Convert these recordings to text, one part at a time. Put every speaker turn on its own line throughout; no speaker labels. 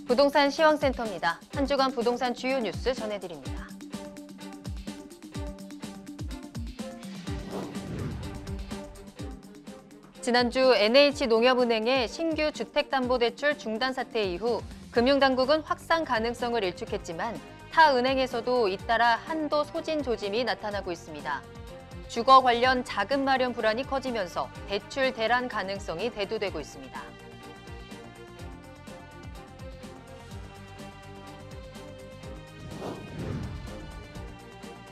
부동산 시황센터입니다. 한 주간 부동산 주요 뉴스 전해드립니다. 지난주 NH농협은행의 신규 주택담보대출 중단 사태 이후 금융당국은 확산 가능성을 일축했지만 타 은행에서도 잇따라 한도 소진 조짐이 나타나고 있습니다. 주거 관련 자금 마련 불안이 커지면서 대출 대란 가능성이 대두되고 있습니다.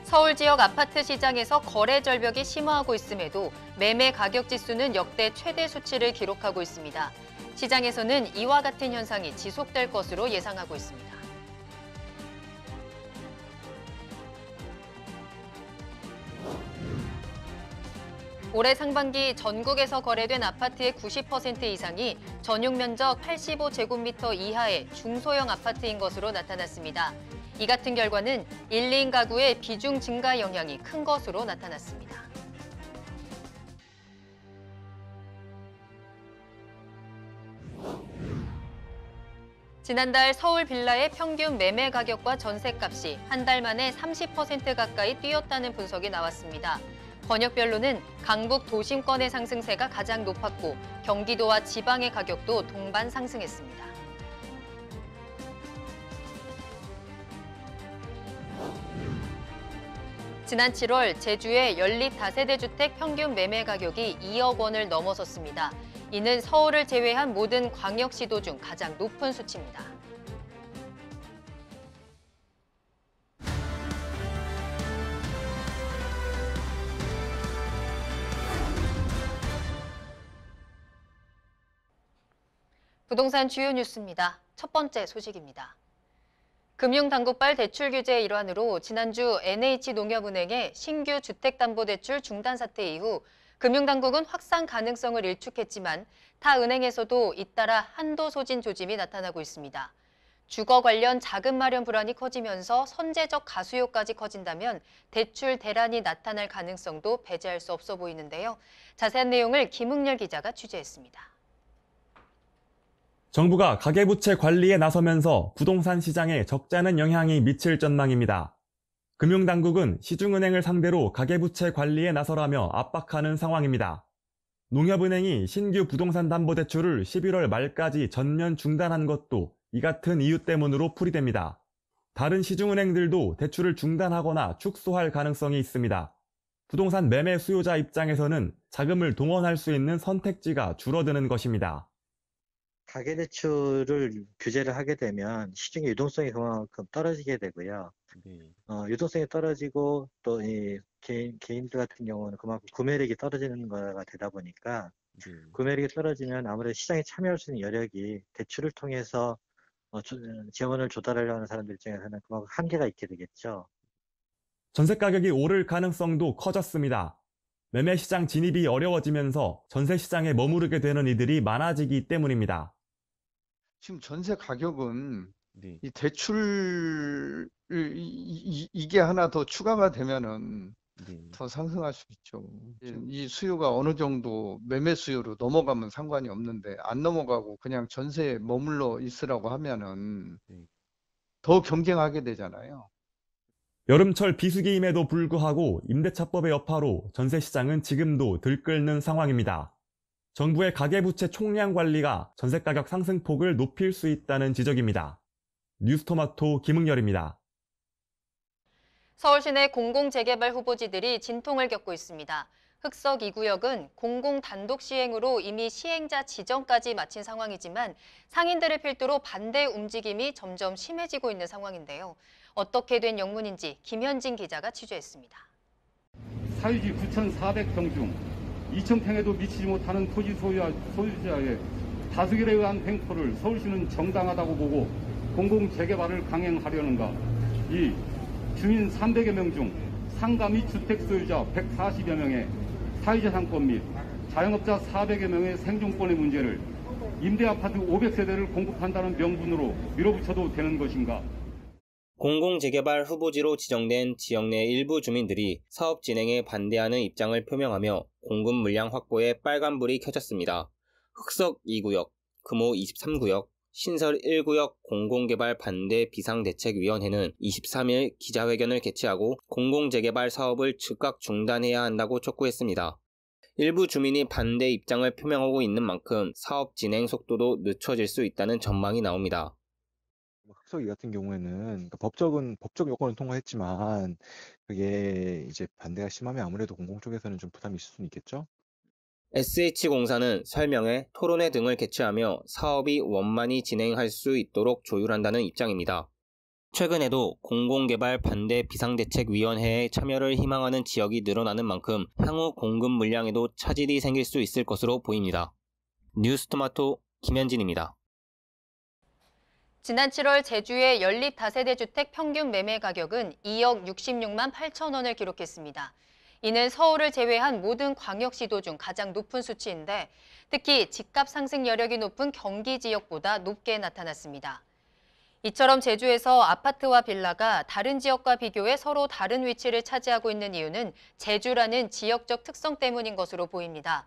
서울 지역 아파트 시장에서 거래 절벽이 심화하고 있음에도 매매 가격 지수는 역대 최대 수치를 기록하고 있습니다. 시장에서는 이와 같은 현상이 지속될 것으로 예상하고 있습니다. 올해 상반기 전국에서 거래된 아파트의 90% 이상이 전용 면적 85제곱미터 이하의 중소형 아파트인 것으로 나타났습니다. 이 같은 결과는 1, 2인 가구의 비중 증가 영향이 큰 것으로 나타났습니다. 지난달 서울 빌라의 평균 매매 가격과 전셋값이 한 달 만에 30% 가까이 뛰었다는 분석이 나왔습니다. 권역별로는 강북 도심권의 상승세가 가장 높았고 경기도와 지방의 가격도 동반 상승했습니다. 지난 7월 제주의 연립 다세대 주택 평균 매매 가격이 2억 원을 넘어섰습니다. 이는 서울을 제외한 모든 광역시도 중 가장 높은 수치입니다. 부동산 주요 뉴스입니다. 첫 번째 소식입니다. 금융당국발 대출 규제의 일환으로 지난주 NH농협은행의 신규 주택담보대출 중단 사태 이후 금융당국은 확산 가능성을 일축했지만 타 은행에서도 잇따라 한도 소진 조짐이 나타나고 있습니다. 주거 관련 자금 마련 불안이 커지면서 선제적 가수요까지 커진다면 대출 대란이 나타날 가능성도 배제할 수 없어 보이는데요. 자세한 내용을 김흥렬 기자가 취재했습니다.
정부가 가계부채 관리에 나서면서 부동산 시장에 적잖은 영향이 미칠 전망입니다. 금융당국은 시중은행을 상대로 가계부채 관리에 나서라며 압박하는 상황입니다. 농협은행이 신규 부동산 담보대출을 11월 말까지 전면 중단한 것도 이 같은 이유 때문으로 풀이됩니다. 다른 시중은행들도 대출을 중단하거나 축소할 가능성이 있습니다. 부동산 매매 수요자 입장에서는 자금을 동원할 수 있는 선택지가 줄어드는 것입니다.
가계대출을 규제를 하게 되면 시중의 유동성이 그만큼 떨어지게 되고요. 유동성이 떨어지고 또 이 개인들 같은 경우는 그만큼 구매력이 떨어지는 거가 되다 보니까 구매력이 떨어지면 아무래도 시장에 참여할 수 있는 여력이 대출을 통해서 지원을 조달하려는 하는 사람들 입장에서는 그만큼 한계가 있게 되겠죠.
전세 가격이 오를 가능성도 커졌습니다. 매매 시장 진입이 어려워지면서 전세 시장에 머무르게 되는 이들이 많아지기 때문입니다.
지금 전세 가격은 이 대출 이게 하나 더 추가가 되면은 더 상승할 수 있죠. 이 수요가 어느 정도 매매 수요로 넘어가면 상관이 없는데 안 넘어가고 그냥 전세에 머물러 있으라고 하면은 더 경쟁하게 되잖아요.
여름철 비수기임에도 불구하고 임대차법의 여파로 전세 시장은 지금도 들끓는 상황입니다. 정부의 가계부채 총량 관리가 전세 가격 상승폭을 높일 수 있다는 지적입니다. 뉴스토마토 김흥렬입니다.
서울시내 공공재개발 후보지들이 진통을 겪고 있습니다. 흑석 2구역은 공공 단독 시행으로 이미 시행자 지정까지 마친 상황이지만 상인들을 필두로 반대 움직임이 점점 심해지고 있는 상황인데요. 어떻게 된 영문인지 김현진 기자가 취재했습니다.
사유지 9,400평 중 2,000평에도 미치지 못하는 토지 소유자의 다수결에 의한 횡포를 서울시는 정당하다고 보고 공공재개발을 강행하려는가. 이 주민 300여 명 중 상가 및 주택 소유자 140여 명의 사유재산권 및 자영업자 400여 명의 생존권의 문제를 임대아파트 500세대를 공급한다는 명분으로 밀어붙여도 되는 것인가.
공공재개발 후보지로 지정된 지역 내 일부 주민들이 사업 진행에 반대하는 입장을 표명하며 공급 물량 확보에 빨간불이 켜졌습니다. 흑석 2구역, 금호 23구역, 신설 1구역 공공개발 반대 비상대책위원회는 23일 기자회견을 개최하고 공공재개발 사업을 즉각 중단해야 한다고 촉구했습니다. 일부 주민이 반대 입장을 표명하고 있는 만큼 사업 진행 속도도 늦춰질 수 있다는 전망이 나옵니다.
흑석이 같은 경우에는 법적 요건을 통과했지만 그게 이제 반대가 심하면 아무래도 공공 쪽에서는 좀 부담이 있을 수는 있겠죠?
SH공사는 설명회, 토론회 등을 개최하며 사업이 원만히 진행할 수 있도록 조율한다는 입장입니다. 최근에도 공공개발 반대 비상대책위원회에 참여를 희망하는 지역이 늘어나는 만큼 향후 공급 물량에도 차질이 생길 수 있을 것으로 보입니다. 뉴스토마토 김현진입니다.
지난 7월 제주의 연립 다세대 주택 평균 매매 가격은 2억 66만 8천 원을 기록했습니다. 이는 서울을 제외한 모든 광역시도 중 가장 높은 수치인데 특히 집값 상승 여력이 높은 경기 지역보다 높게 나타났습니다. 이처럼 제주에서 아파트와 빌라가 다른 지역과 비교해 서로 다른 위치를 차지하고 있는 이유는 제주라는 지역적 특성 때문인 것으로 보입니다.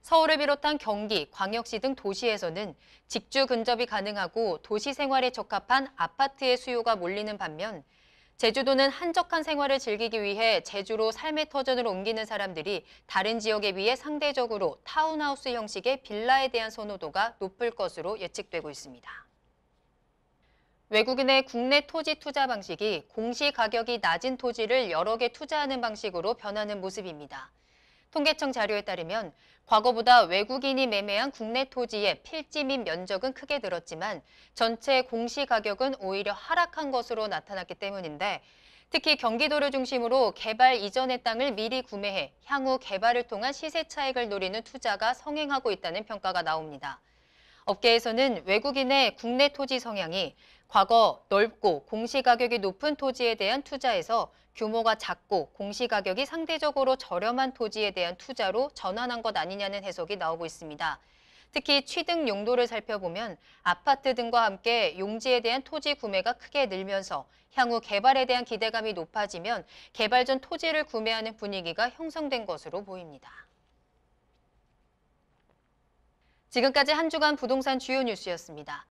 서울을 비롯한 경기, 광역시 등 도시에서는 직주 근접이 가능하고 도시 생활에 적합한 아파트의 수요가 몰리는 반면 제주도는 한적한 생활을 즐기기 위해 제주로 삶의 터전을 옮기는 사람들이 다른 지역에 비해 상대적으로 타운하우스 형식의 빌라에 대한 선호도가 높을 것으로 예측되고 있습니다. 외국인의 국내 토지 투자 방식이 공시가격이 낮은 토지를 여러 개 투자하는 방식으로 변하는 모습입니다. 통계청 자료에 따르면 과거보다 외국인이 매매한 국내 토지의 필지 및 면적은 크게 늘었지만 전체 공시가격은 오히려 하락한 것으로 나타났기 때문인데 특히 경기도를 중심으로 개발 이전의 땅을 미리 구매해 향후 개발을 통한 시세 차익을 노리는 투자가 성행하고 있다는 평가가 나옵니다. 업계에서는 외국인의 국내 토지 성향이 과거 넓고 공시가격이 높은 토지에 대한 투자에서 규모가 작고 공시가격이 상대적으로 저렴한 토지에 대한 투자로 전환한 것 아니냐는 해석이 나오고 있습니다. 특히 취득 용도를 살펴보면 아파트 등과 함께 용지에 대한 토지 구매가 크게 늘면서 향후 개발에 대한 기대감이 높아지면 개발 전 토지를 구매하는 분위기가 형성된 것으로 보입니다. 지금까지 한 주간 부동산 주요 뉴스였습니다.